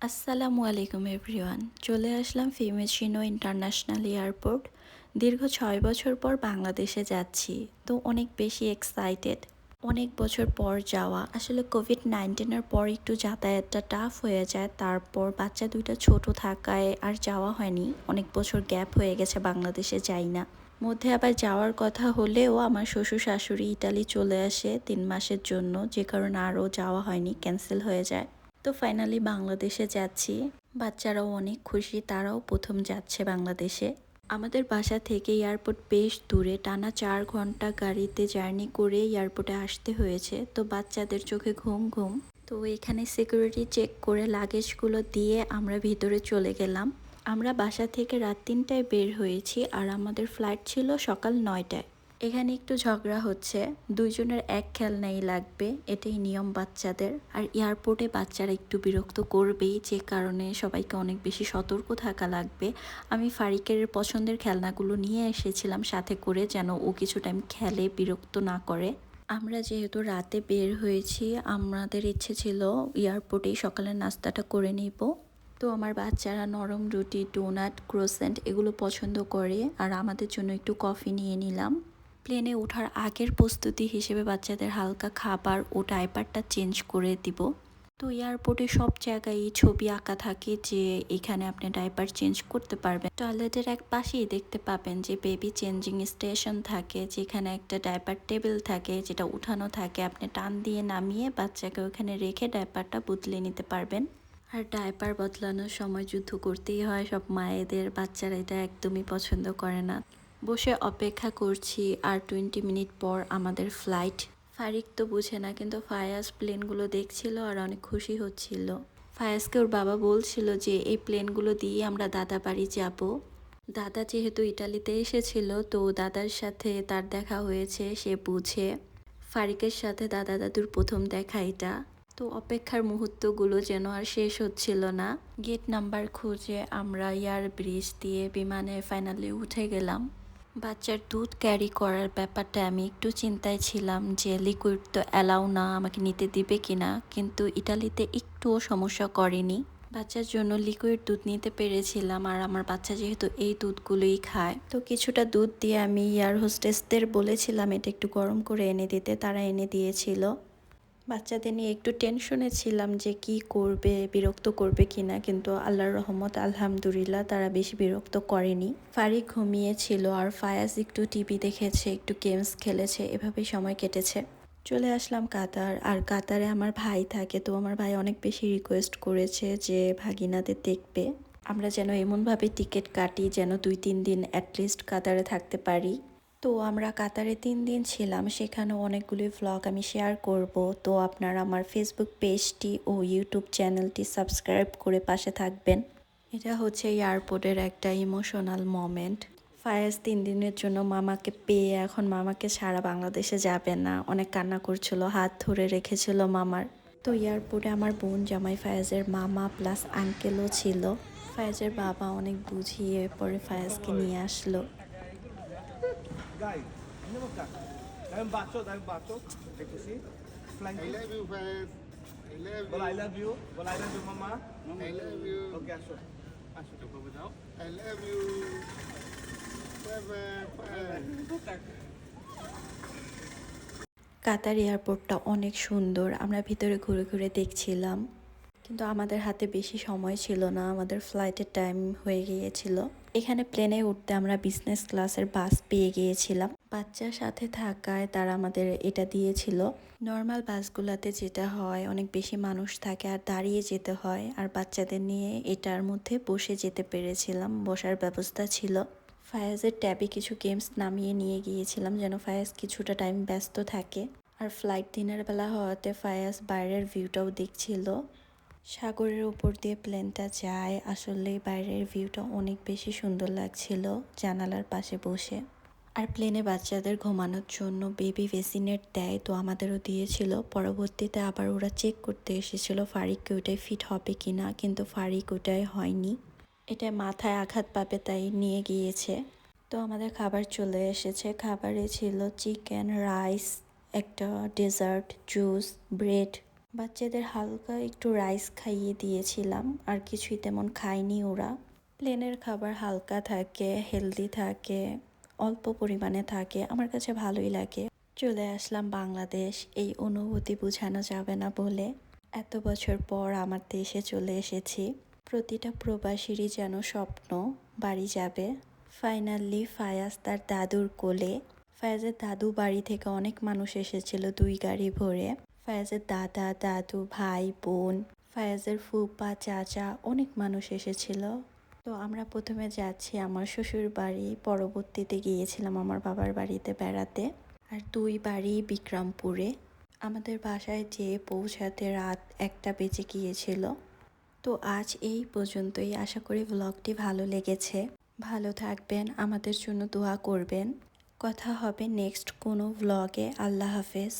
আসসালামু আলাইকুম এভরিওয়ান। চলে আসলাম ফিউমেচিনো ইন্টারন্যাশনাল এয়ারপোর্ট। দীর্ঘ 6 বছর পর বাংলাদেশে যাচ্ছি, তো অনেক বেশি এক্সাইটেড। অনেক বছর পর যাওয়া, আসলে কোভিড-19-এর পর একটু যাতায়াতটা টাফ হয়ে যায়। তারপর বাচ্চা দুইটা ছোট থাকায় আর যাওয়া হয়নি, অনেক বছর গ্যাপ হয়ে গেছে, বাংলাদেশে যাই না। মধ্যে আবার যাওয়ার কথা হলেও আমার শ্বশুর শাশুড়ি ইতালি চলে আসে 3 মাসের জন্য, যে কারণে আরও যাওয়া হয়নি, ক্যান্সেল হয়ে যায়। তো ফাইনালি বাংলাদেশে যাচ্ছি। বাচ্চারাও অনেক খুশি, তারাও প্রথম যাচ্ছে বাংলাদেশে। আমাদের বাসা থেকে এয়ারপোর্ট বেশ দূরে, টানা 4 ঘন্টা গাড়িতে জার্নি করে এয়ারপোর্টে আসতে হয়েছে। তো বাচ্চাদের চোখে ঘুম ঘুম। তো এখানে সিকিউরিটি চেক করে লাগেজগুলো দিয়ে আমরা ভিতরে চলে গেলাম। আমরা বাসা থেকে রাত 3টায় বের হয়েছি আর আমাদের ফ্লাইট ছিল সকাল 9টায়। এখানে একটু ঝগড়া হচ্ছে, দুইজনের এক খেলনাই লাগবে, এটাই নিয়ম বাচ্চাদের। আর এয়ারপোর্টে বাচ্চারা একটু বিরক্ত করবেই, যে কারণে সবাইকে অনেক বেশি সতর্ক থাকা লাগবে। আমি ফারিকের পছন্দের খেলনাগুলো নিয়ে এসেছিলাম সাথে করে, যেন ও কিছু টাইম খেলে, বিরক্ত না করে। আমরা যেহেতু রাতে বের হয়েছি, আমাদের ইচ্ছে ছিল এয়ারপোর্টেই সকালের নাস্তাটা করে নিব। তো আমার বাচ্চারা নরম রুটি, ডোনাট, ক্রোসেন্ট এগুলো পছন্দ করে, আর আমাদের জন্য একটু কফি নিয়ে নিলাম। প্লেনে ওঠার আগের প্রস্তুতি হিসেবে বাচ্চাদের হালকা খাবার ও ডাইপারটা চেঞ্জ করে দিব। তো এয়ারপোর্টে সব জায়গায় ছবি আঁকা থাকে যে এখানে আপনি ডাইপার চেঞ্জ করতে পারবেন। টয়লেটের এক পাশেই দেখতে পাবেন যে বেবি চেঞ্জিং স্টেশন থাকে, যেখানে একটা ডাইপার টেবিল থাকে, যেটা উঠানো থাকে, আপনি টান দিয়ে নামিয়ে বাচ্চাকে ওখানে রেখে ডাইপারটা বদলে নিতে পারবেন। আর ডাইপার বদলানোর সময় যুদ্ধ করতেই হয় সব মায়েদের, বাচ্চারা এটা একদমই পছন্দ করে না। বসে অপেক্ষা করছি, আর 20 মিনিট পর আমাদের ফ্লাইট। ফারিক তো বুঝে না, কিন্তু ফায়াজ প্লেনগুলো দেখছিল আর অনেক খুশি হচ্ছিল। ফায়াজকে ওর বাবা বলছিল যে এই প্লেনগুলো দিয়ে আমরা দাদা বাড়ি যাব। দাদা যেহেতু ইটালিতে এসেছিল, তো দাদার সাথে তার দেখা হয়েছে, সে বুঝে। ফারিকের সাথে দাদা দাদুর প্রথম দেখা এটা। তো অপেক্ষার মুহূর্তগুলো যেন আর শেষ হচ্ছিল না। গেট নাম্বার খুঁজে আমরা এয়ার ব্রিজ দিয়ে বিমানে ফাইনালি উঠে গেলাম। বাচ্চার দুধ ক্যারি করার ব্যাপারটা আমি একটু চিন্তায় ছিলাম যে লিকুইড তো অ্যালাউ না, আমাকে নিতে দিবে কিনা, কিন্তু ইটালিতে একটুও সমস্যা করেনি। বাচ্চার জন্য লিকুইড দুধ নিতে পেরেছিলাম, আর আমার বাচ্চা যেহেতু এই দুধগুলোই খায়, তো কিছুটা দুধ দিয়ে আমি এয়ার হোস্টেসদের বলেছিলাম এটা একটু গরম করে এনে দিতে, তারা এনে দিয়েছিল। বাচ্চাদের নিয়ে একটু টেনশনে ছিলাম যে কি করবে, বিরক্ত করবে কিনা, কিন্তু আল্লাহর রহমত আলহামদুলিল্লাহ তারা বেশি বিরক্ত করেনি। ফারিক ঘুমিয়েছিল আর ফায়াজ একটু টিভি দেখেছে, একটু গেমস খেলেছে, এভাবেই সময় কেটেছে। চলে আসলাম কাতার। আর কাতারে আমার ভাই থাকে, তো আমার ভাই অনেক বেশি রিকোয়েস্ট করেছে যে ভাগিনাদের দেখবে। আমরা যেন এমনভাবে টিকিট কাটি যেন 2-3 দিন অ্যাটলিস্ট কাতারে থাকতে পারি। তো আমরা কাতারে 3 দিন ছিলাম, সেখানে অনেকগুলি ভ্লগ আমি শেয়ার করব। তো আপনারা আমার ফেসবুক পেজটি ও ইউটিউব চ্যানেলটি সাবস্ক্রাইব করে পাশে থাকবেন। এটা হচ্ছে এয়ারপোর্টের একটা ইমোশনাল মোমেন্ট। ফায়াজ 3 দিনের জন্য মামাকে পেয়ে এখন মামাকে ছাড়া বাংলাদেশে যাবে না, অনেক কান্না করছিল, হাত ধরে রেখেছিল মামার। তো এয়ারপোর্টে আমার বোন জামাই ফায়াজের মামা প্লাস আঙ্কেলও ছিল। ফায়াজের বাবা অনেক বুঝিয়ে পরে ফায়াজকে নিয়ে আসলো। Guys, ini bukan. Dalam bacot. Itu sih. Flying. I love you, Faiz. I love you. Well, I love you. Well, I love you, Mama. I love you. Okay, আসো. আসো. Coba betul. I love you. Bye bye. কাতার এয়ারপোর্টটা অনেক সুন্দর, আমরা ভিতরে ঘুরে ঘুরে দেখছিলাম, কিন্তু আমাদের হাতে বেশি সময় ছিল না, আমাদের ফ্লাইটের টাইম হয়ে গিয়েছিল। এখানে প্লেনে উঠতে আমরা বিজনেস ক্লাসের বাস পেয়ে গিয়েছিলাম। বাচ্চার সাথে থাকায় তারা আমাদের এটা দিয়েছিল। নর্মাল বাসগুলোতে যেটা হয় অনেক বেশি মানুষ থাকে আর দাঁড়িয়ে যেতে হয়, আর বাচ্চাদের নিয়ে এটার মধ্যে বসে যেতে পেরেছিলাম, বসার ব্যবস্থা ছিল। ফায়াজের ট্যাবে কিছু গেমস নামিয়ে নিয়ে গিয়েছিলাম যেন ফায়াজ কিছুটা টাইম ব্যস্ত থাকে। আর ফ্লাইট দিনের বেলা হওয়াতে ফায়াজ বাইরের ভিউটাও দেখছিল। সাগরের উপর দিয়ে প্লেনটা যায়, আসলে বাইরের ভিউটা অনেক বেশি সুন্দর লাগছিল জানালার পাশে বসে। আর প্লেনে বাচ্চাদের ঘুমানোর জন্য বেবি ভেসিনেট দেয়, তো আমাদেরও দিয়েছিল। পরবর্তীতে আবার ওরা চেক করতে এসেছিল ফারিককে ওটাই ফিট হবে কিনা, কিন্তু ফারিক ওটাই হয়নি, এটা মাথায় আঘাত পাবে তাই নিয়ে গিয়েছে। তো আমাদের খাবার চলে এসেছে, খাবারে ছিল চিকেন, রাইস, একটা ডেজার্ট, জুস, ব্রেড। বাচ্চাদের হালকা একটু রাইস খাইয়ে দিয়েছিলাম, আর কিছুই তেমন খায়নি ওরা। প্লেনের খাবার হালকা থাকে, হেলদি থাকে, অল্প পরিমাণে থাকে, আমার কাছে ভালোই লাগে। চলে আসলাম বাংলাদেশ, এই অনুভূতি বোঝানো যাবে না বলে। এত বছর পর আমার দেশে চলে এসেছি। প্রতিটা প্রবাসীরই যেন স্বপ্ন বাড়ি যাবে। ফাইনালি ফায়াজ তার দাদুর কোলে। ফায়াজের দাদু বাড়ি থেকে অনেক মানুষ এসেছিল 2 গাড়ি ভরে। ফায়াজের দাদা, দাদু, ভাই, বোন, ফায়াজের ফুপা, চাচা, অনেক মানুষ এসেছিল। তো আমরা প্রথমে যাচ্ছি আমার শ্বশুর বাড়ি, পরবর্তীতে গিয়েছিলাম আমার বাবার বাড়িতে বেড়াতে। আর 2 বাড়ি বিক্রমপুরে। আমাদের বাসায় যেয়ে পৌঁছাতে রাত 1টা বেজে গিয়েছিল। তো আজ এই পর্যন্তই। আশা করি ব্লগটি ভালো লেগেছে। ভালো থাকবেন, আমাদের জন্য দোয়া করবেন। কথা হবে নেক্সট কোনো ব্লগে। আল্লাহ হাফেজ।